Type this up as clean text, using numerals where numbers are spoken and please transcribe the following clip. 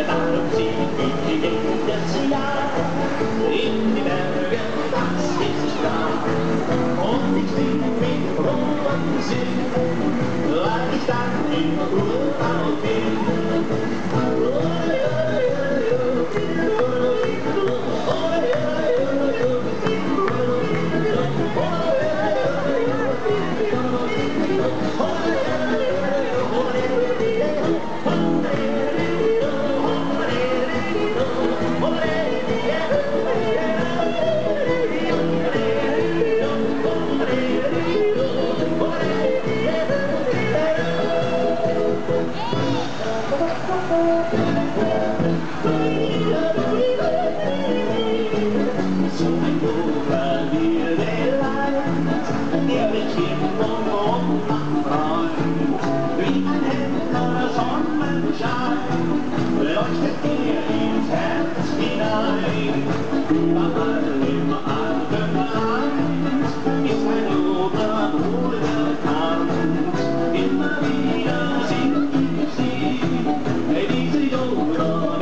Darum sieht ich jedes Jahr in die Berge, das ist klar. Und ich sing mit frohem Sinn, weil ich dann im Urlaub bin. So ein Jura wie der Leid, der mich immer macht Freund. Wie ein heller Sonnenschein leuchtet er ins Herz hinein. Bei allem Abendland ist ein Jura wohl bekannt. Immer wieder sing ich sie, diese Jura-Melodie.